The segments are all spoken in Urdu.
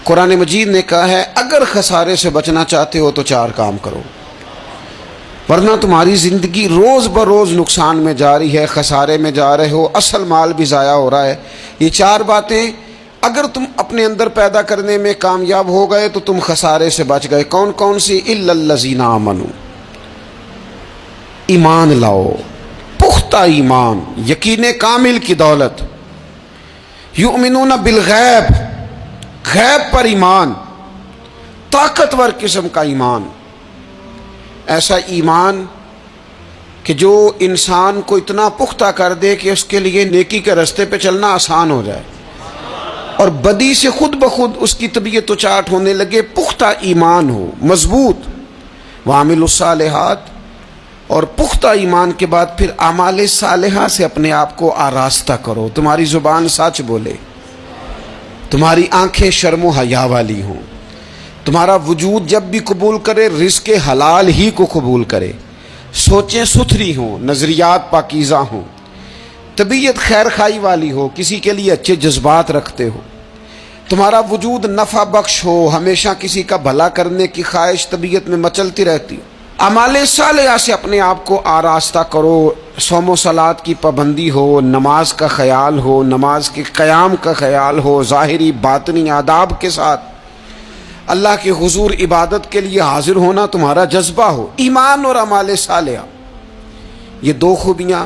قرآن مجید نے کہا ہے اگر خسارے سے بچنا چاہتے ہو تو 4 کام کرو، ورنہ تمہاری زندگی روز بروز نقصان میں جا رہی ہے، خسارے میں جا رہے ہو، اصل مال بھی ضائع ہو رہا ہے۔ یہ 4 باتیں اگر تم اپنے اندر پیدا کرنے میں کامیاب ہو گئے تو تم خسارے سے بچ گئے۔ کون کون سی؟ الا الذین آمنوا، ایمان لاؤ، پختہ ایمان، یقین کامل کی دولت، یؤمنون بالغیب، غیب پر ایمان، طاقتور قسم کا ایمان، ایسا ایمان کہ جو انسان کو اتنا پختہ کر دے کہ اس کے لیے نیکی کے راستے پہ چلنا آسان ہو جائے اور بدی سے خود بخود اس کی طبیعت چاٹ ہونے لگے۔ پختہ ایمان ہو، مضبوط، وعاملوا الصالحات، اور پختہ ایمان کے بعد پھر اعمال صالحہ سے اپنے آپ کو آراستہ کرو۔ تمہاری زبان سچ بولے، تمہاری آنکھیں شرم و حیا والی ہوں، تمہارا وجود جب بھی قبول کرے رزق حلال ہی کو قبول کرے، سوچیں ستھری ہوں، نظریات پاکیزہ ہوں، طبیعت خیر خائی والی ہو، کسی کے لیے اچھے جذبات رکھتے ہو، تمہارا وجود نفع بخش ہو، ہمیشہ کسی کا بھلا کرنے کی خواہش طبیعت میں مچلتی رہتی ہو۔ اعمال صالحہ سے اپنے آپ کو آراستہ کرو، صوم و صلات کی پابندی ہو، نماز کا خیال ہو، نماز کے قیام کا خیال ہو، ظاہری باطنی آداب کے ساتھ اللہ کے حضور عبادت کے لیے حاضر ہونا تمہارا جذبہ ہو۔ ایمان اور اعمال صالحہ، یہ 2 خوبیاں،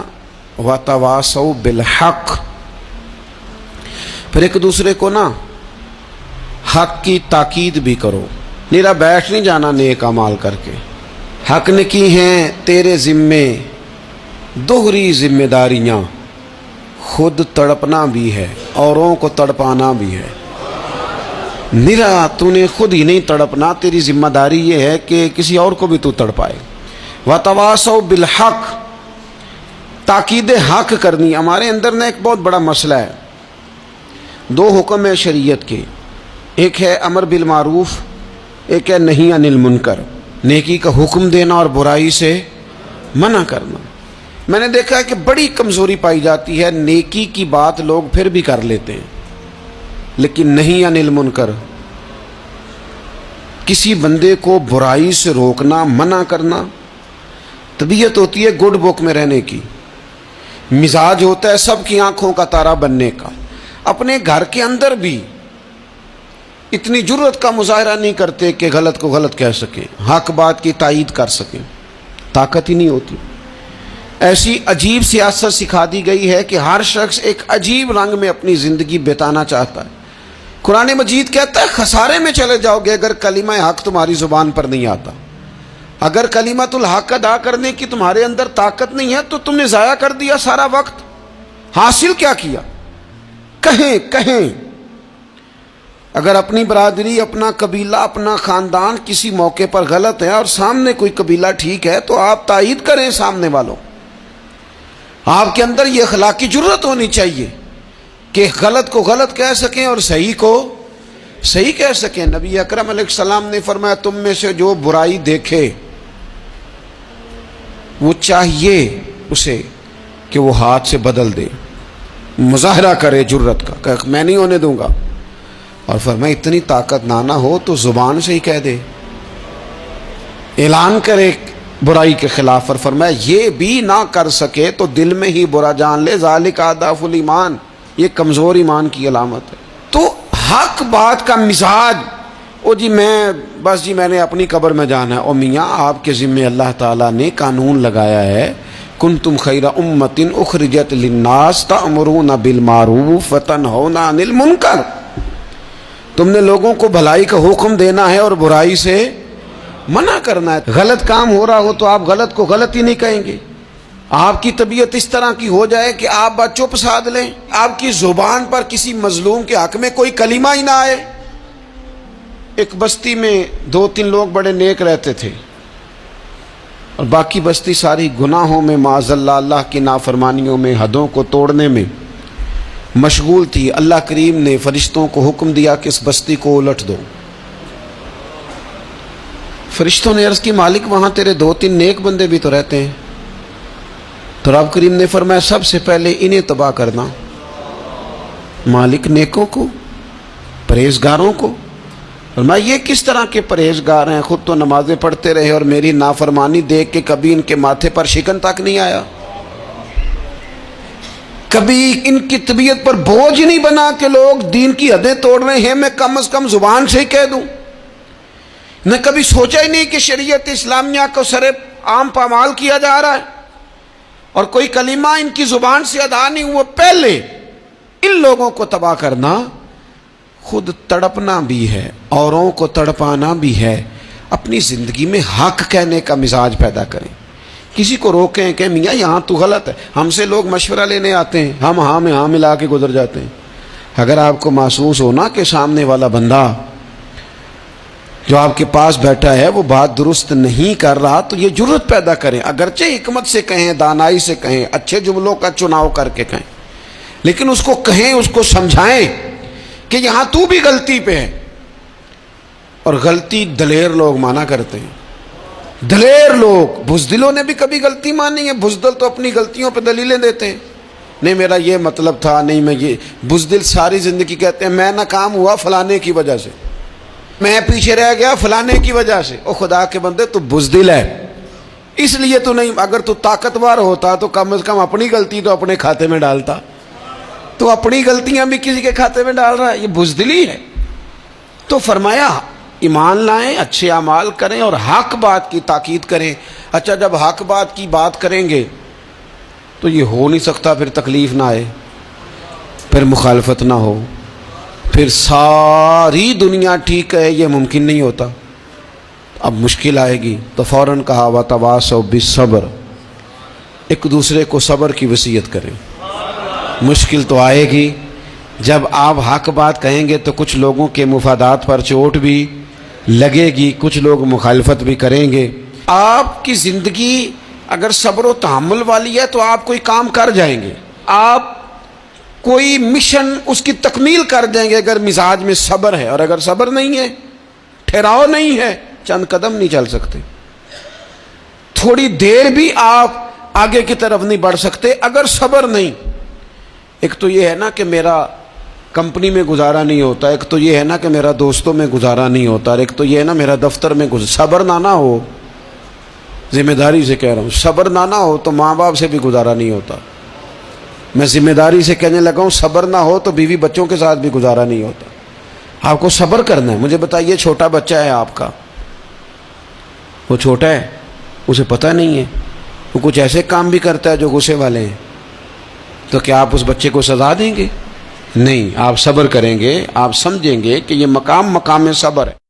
وتواصوا بالحق، پھر ایک دوسرے کو نا حق کی تاکید بھی کرو، نیرا بیٹھ نہیں جانا نیک اعمال کر کے۔ حق نے کی ہیں تیرے ذمے دوہری ذمہ داریاں، خود تڑپنا بھی ہے، اوروں کو تڑپانا بھی ہے۔ نیرا تو نے خود ہی نہیں تڑپنا، تیری ذمہ داری یہ ہے کہ کسی اور کو بھی تو تڑپائے۔ وتواصوا بالحق، تاکید حق کرنی۔ ہمارے اندر نا ایک بہت بڑا مسئلہ ہے، 2 حکم ہے شریعت کے، ایک ہے امر بالمعروف، ایک ہے نہی عن المنکر، نیکی کا حکم دینا اور برائی سے منع کرنا۔ میں نے دیکھا ہے کہ بڑی کمزوری پائی جاتی ہے، نیکی کی بات لوگ پھر بھی کر لیتے ہیں لیکن نہی عن المنکر، کسی بندے کو برائی سے روکنا، منع کرنا، طبیعت ہوتی ہے گڈ بک میں رہنے کی، مزاج ہوتا ہے سب کی آنکھوں کا تارا بننے کا۔ اپنے گھر کے اندر بھی اتنی جرت کا مظاہرہ نہیں کرتے کہ غلط کو غلط کہہ سکیں، حق بات کی تائید کر سکیں، طاقت ہی نہیں ہوتی۔ ایسی عجیب سیاست سکھا دی گئی ہے کہ ہر شخص ایک عجیب رنگ میں اپنی زندگی بتانا چاہتا ہے۔ قرآن مجید کہتا ہے خسارے میں چلے جاؤ گے اگر کلمہ حق تمہاری زبان پر نہیں آتا، اگر کلمۃ الحق ادا کرنے کی تمہارے اندر طاقت نہیں ہے تو تم نے ضائع کر دیا سارا وقت، حاصل کیا کیا؟ کہیں اگر اپنی برادری، اپنا قبیلہ، اپنا خاندان کسی موقع پر غلط ہے اور سامنے کوئی قبیلہ ٹھیک ہے تو آپ تائید کریں سامنے والوں، آپ کے اندر یہ اخلاقی جرت ہونی چاہیے کہ غلط کو غلط کہہ سکیں اور صحیح کو صحیح کہہ سکیں۔ نبی اکرم علیہ السلام نے فرمایا تم میں سے جو برائی دیکھے وہ چاہیے اسے کہ وہ ہاتھ سے بدل دے، مظاہرہ کرے جرت کا کہ میں نہیں ہونے دوں گا، اور فرمایا اتنی طاقت نہ ہو تو زبان سے ہی کہہ دے، اعلان کرے برائی کے خلاف، اور فرمایا یہ بھی نہ کر سکے تو دل میں ہی برا جان لے، ذالک اضعف الایمان، یہ کمزور ایمان کی علامت ہے۔ تو حق بات کا مزاج، او جی میں نے اپنی قبر میں جانا ہے، او میاں آپ کے ذمہ اللہ تعالیٰ نے قانون لگایا ہے، کنتم خیر امۃ اخرجت للناس تأمرون بالمعروف وتنہون عن المنکر، تم نے لوگوں کو بھلائی کا حکم دینا ہے اور برائی سے منع کرنا ہے۔ غلط کام ہو رہا ہو تو آپ غلط کو غلط ہی نہیں کہیں گے، آپ کی طبیعت اس طرح کی ہو جائے کہ آپ بات چپ سادھ لیں، آپ کی زبان پر کسی مظلوم کے حق میں کوئی کلمہ ہی نہ آئے۔ ایک بستی میں 2-3 لوگ بڑے نیک رہتے تھے اور باقی بستی ساری گناہوں میں، معاذ اللہ، اللہ کی نافرمانیوں میں، حدوں کو توڑنے میں مشغول تھی۔ اللہ کریم نے فرشتوں کو حکم دیا کہ اس بستی کو الٹ دو۔ فرشتوں نے عرض کی مالک وہاں تیرے 2-3 نیک بندے بھی تو رہتے ہیں، تو رب کریم نے فرمایا سب سے پہلے انہیں تباہ کرنا۔ مالک نیکوں کو، پرہیزگاروں کو، اور میں یہ کس طرح کے پرہیزگار ہیں، خود تو نمازیں پڑھتے رہے اور میری نافرمانی دیکھ کے کبھی ان کے ماتھے پر شکن تک نہیں آیا، کبھی ان کی طبیعت پر بوجھ نہیں بنا کہ لوگ دین کی حدیں توڑ رہے ہیں میں کم از کم زبان سے ہی کہہ دوں، نہ کبھی سوچا ہی نہیں کہ شریعت اسلامیہ کو سر عام پامال کیا جا رہا ہے اور کوئی کلمہ ان کی زبان سے ادا نہیں ہوا۔ پہلے ان لوگوں کو تباہ کرنا خود تڑپنا بھی ہے، اوروں کو تڑپانا بھی ہے۔ اپنی زندگی میں حق کہنے کا مزاج پیدا کریں، کسی کو روکیں کہ میاں یہاں تو غلط ہے۔ ہم سے لوگ مشورہ لینے آتے ہیں، ہم ہاں میں ہاں ملا کے گزر جاتے ہیں۔ اگر آپ کو محسوس ہونا کہ سامنے والا بندہ جو آپ کے پاس بیٹھا ہے وہ بات درست نہیں کر رہا تو یہ جرأت پیدا کریں، اگرچہ حکمت سے کہیں، دانائی سے کہیں، اچھے جملوں کا چناؤ کر کے کہیں، لیکن اس کو کہیں، اس کو سمجھائیں کہ یہاں تو بھی غلطی پہ ہے۔ اور غلطی دلیر لوگ مانا کرتے ہیں، دلیر لوگ، بزدلوں نے بھی کبھی غلطی مانی ہے؟ بزدل تو اپنی غلطیوں پہ دلیلیں دیتے ہیں، نہیں میرا یہ مطلب تھا، نہیں میں یہ۔ بزدل ساری زندگی کہتے ہیں میں ناکام ہوا فلانے کی وجہ سے، میں پیچھے رہ گیا فلانے کی وجہ سے۔ او خدا کے بندے تو بزدل ہے، اس لیے تو نہیں، اگر تو طاقتور ہوتا تو کم از کم اپنی غلطی تو اپنے کھاتے میں ڈالتا، تو اپنی غلطیاں بھی کسی کے کھاتے میں ڈال رہا ہے، یہ بزدلی ہے۔ تو فرمایا ایمان لائیں، اچھے اعمال کریں اور حق بات کی تاکید کریں۔ اچھا جب حق بات کی بات کریں گے تو یہ ہو نہیں سکتا پھر تکلیف نہ آئے، پھر مخالفت نہ ہو، پھر ساری دنیا ٹھیک ہے، یہ ممکن نہیں ہوتا۔ اب مشکل آئے گی تو فوراً کہا وَتَوَاصَوْا بِالصَّبْرِ، ایک دوسرے کو صبر کی وصیت کریں۔ مشکل تو آئے گی، جب آپ حق بات کہیں گے تو کچھ لوگوں کے مفادات پر چوٹ بھی لگے گی، کچھ لوگ مخالفت بھی کریں گے۔ آپ کی زندگی اگر صبر و تحمل والی ہے تو آپ کوئی کام کر جائیں گے، آپ کوئی مشن اس کی تکمیل کر دیں گے اگر مزاج میں صبر ہے، اور اگر صبر نہیں ہے، ٹھہراؤ نہیں ہے، چند قدم نہیں چل سکتے، تھوڑی دیر بھی آپ آگے کی طرف نہیں بڑھ سکتے اگر صبر نہیں۔ ایک تو یہ ہے نا کہ میرا کمپنی میں گزارا نہیں ہوتا، ایک تو یہ ہے نا کہ میرا دوستوں میں گزارا نہیں ہوتا، اور ایک تو یہ ہے نا میرا دفتر میں صبر نہ ہو، ذمہ داری سے کہہ رہا ہوں، صبر نہ ہو تو ماں باپ سے بھی گزارا نہیں ہوتا۔ میں ذمہ داری سے کہنے لگا ہوں صبر نہ ہو تو بیوی بچوں کے ساتھ بھی گزارا نہیں ہوتا۔ آپ کو صبر کرنا ہے۔ مجھے بتائیے چھوٹا بچہ ہے آپ کا، وہ چھوٹا ہے، اسے پتہ نہیں ہے، وہ کچھ ایسے کام بھی کرتا ہے جو غصے والے ہیں، تو کیا آپ اس بچے کو سزا دیں گے؟ نہیں، آپ صبر کریں گے، آپ سمجھیں گے کہ یہ مقام صبر ہے۔